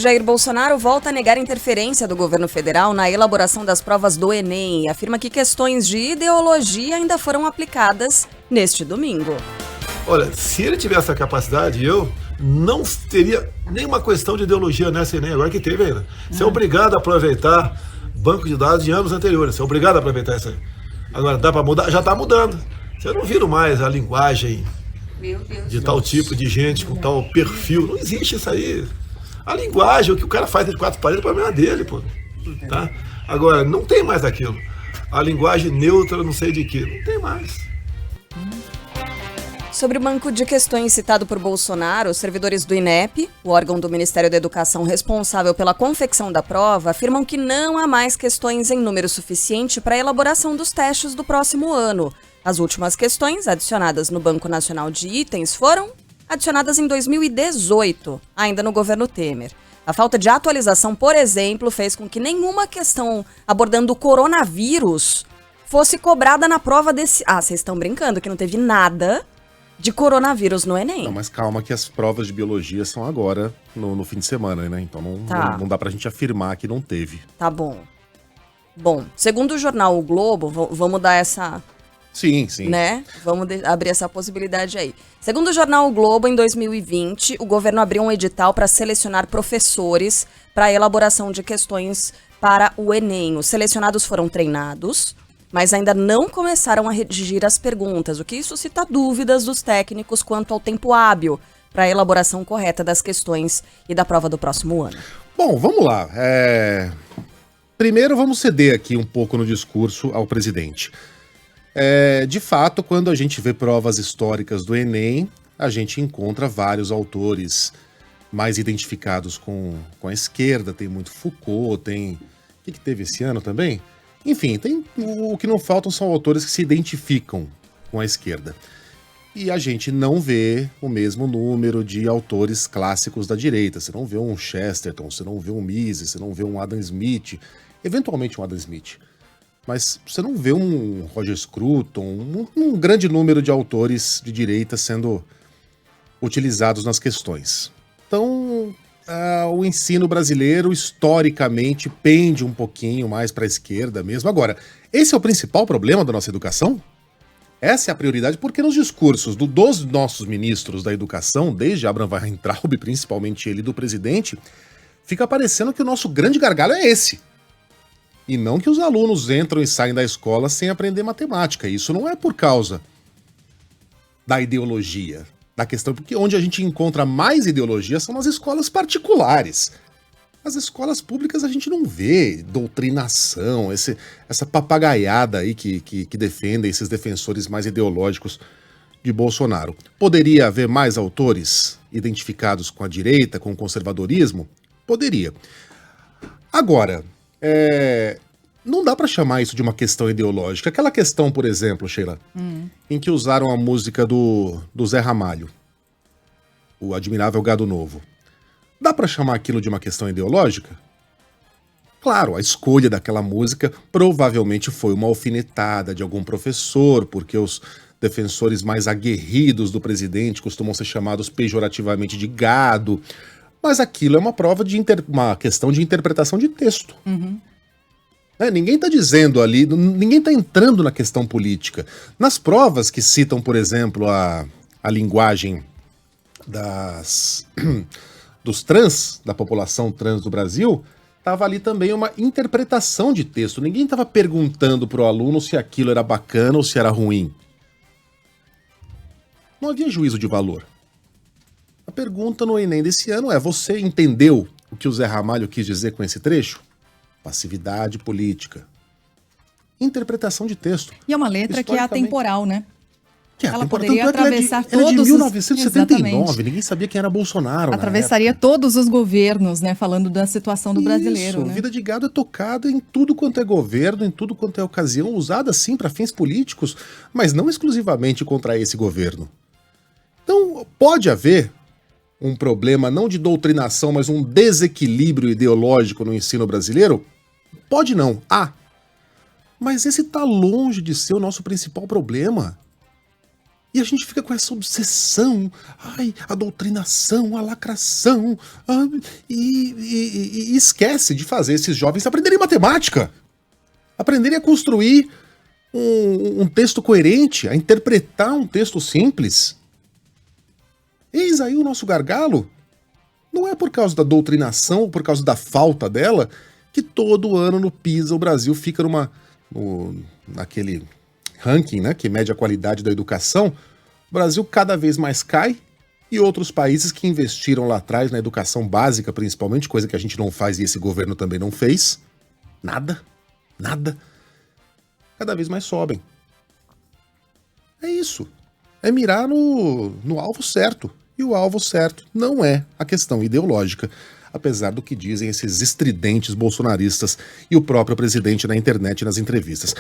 Jair Bolsonaro volta a negar interferência do governo federal na elaboração das provas do Enem e afirma que questões de ideologia ainda foram aplicadas neste domingo. Olha, se ele tivesse essa capacidade, eu não teria nenhuma questão de ideologia nessa Enem, agora que teve ainda. Você é obrigado a aproveitar banco de dados de anos anteriores, você é obrigado a aproveitar isso aí. Agora, dá para mudar? Já está mudando. Você não vira mais a linguagem de tal tipo de gente, com tal perfil. Não existe isso aí. A linguagem, o que o cara faz de quatro paredes, o problema é dele, pô. Tá? Agora, não tem mais aquilo. A linguagem neutra, não sei de quê. Não tem mais. Sobre o banco de questões citado por Bolsonaro, os servidores do INEP, o órgão do Ministério da Educação responsável pela confecção da prova, afirmam que não há mais questões em número suficiente para a elaboração dos testes do próximo ano. As últimas questões adicionadas no Banco Nacional de Itens foram adicionadas em 2018, ainda no governo Temer. A falta de atualização, por exemplo, fez com que nenhuma questão abordando o coronavírus fosse cobrada na prova desse... Ah, vocês estão brincando que não teve nada de coronavírus no Enem. Não, mas calma que as provas de biologia são agora, no fim de semana, né? Então não dá pra gente afirmar que não teve. Tá bom. Bom, segundo o jornal O Globo, vamos dar essa... Sim, sim. Né? Vamos abrir essa possibilidade aí. Segundo o jornal O Globo, em 2020, o governo abriu um edital para selecionar professores para a elaboração de questões para o Enem. Os selecionados foram treinados, mas ainda não começaram a redigir as perguntas, o que suscita dúvidas dos técnicos quanto ao tempo hábil para a elaboração correta das questões e da prova do próximo ano. Bom, vamos lá. Primeiro, vamos ceder aqui um pouco no discurso ao presidente. De fato, quando a gente vê provas históricas do Enem, a gente encontra vários autores mais identificados com a esquerda. Tem muito Foucault, tem... O que teve esse ano também? Enfim, o que não faltam são autores que se identificam com a esquerda. E a gente não vê o mesmo número de autores clássicos da direita. Você não vê um Chesterton, você não vê um Mises, você não vê um Adam Smith, eventualmente um Adam Smith. Mas você não vê um Roger Scruton, um grande número de autores de direita sendo utilizados nas questões. Então, o ensino brasileiro, historicamente, pende um pouquinho mais para a esquerda mesmo. Agora, esse é o principal problema da nossa educação? Essa é a prioridade, porque nos discursos dos nossos ministros da educação, desde Abraham Weintraub, principalmente ele, do presidente, fica parecendo que o nosso grande gargalo é esse. E não que os alunos entram e saem da escola sem aprender matemática. Isso não é por causa da ideologia, da questão, porque onde a gente encontra mais ideologia são nas escolas particulares. As escolas públicas a gente não vê doutrinação, essa papagaiada aí que defendem esses defensores mais ideológicos de Bolsonaro. Poderia haver mais autores identificados com a direita, com o conservadorismo? Poderia. Agora... não dá pra chamar isso de uma questão ideológica. Aquela questão, por exemplo, Sheila, em que usaram a música do Zé Ramalho, o Admirável Gado Novo. Dá pra chamar aquilo de uma questão ideológica? Claro, a escolha daquela música provavelmente foi uma alfinetada de algum professor, porque os defensores mais aguerridos do presidente costumam ser chamados pejorativamente de gado. Mas aquilo é uma prova uma questão de interpretação de texto. Ninguém está dizendo ali, ninguém está entrando na questão política. Nas provas que citam, por exemplo, a linguagem dos trans, da população trans do Brasil, estava ali também uma interpretação de texto. Ninguém estava perguntando para o aluno se aquilo era bacana ou se era ruim. Não havia juízo de valor. A pergunta no Enem desse ano é: você entendeu o que o Zé Ramalho quis dizer com esse trecho? Passividade política. Interpretação de texto. E é uma letra que é atemporal, né? Ela poderia tanto atravessar ela é de todos 1979, Exatamente. Ninguém sabia quem era Bolsonaro. Atravessaria todos os governos, né? Falando da situação do brasileiro. Isso, né? Vida de Gado é tocada em tudo quanto é governo, em tudo quanto é ocasião, usada sim para fins políticos, mas não exclusivamente contra esse governo. Então, pode haver um problema não de doutrinação, mas um desequilíbrio ideológico no ensino brasileiro? Pode não. Mas esse está longe de ser o nosso principal problema. E a gente fica com essa obsessão, a doutrinação, a lacração, e esquece de fazer esses jovens aprenderem matemática, aprenderem a construir um texto coerente, a interpretar um texto simples. Eis aí o nosso gargalo. Não é por causa da doutrinação ou por causa da falta dela que todo ano no PISA o Brasil fica naquele ranking, né, que mede a qualidade da educação. O Brasil cada vez mais cai e outros países que investiram lá atrás na educação básica, principalmente, coisa que a gente não faz e esse governo também não fez, nada, cada vez mais sobem. É isso. É mirar no alvo certo. E o alvo certo não é a questão ideológica, apesar do que dizem esses estridentes bolsonaristas e o próprio presidente na internet e nas entrevistas.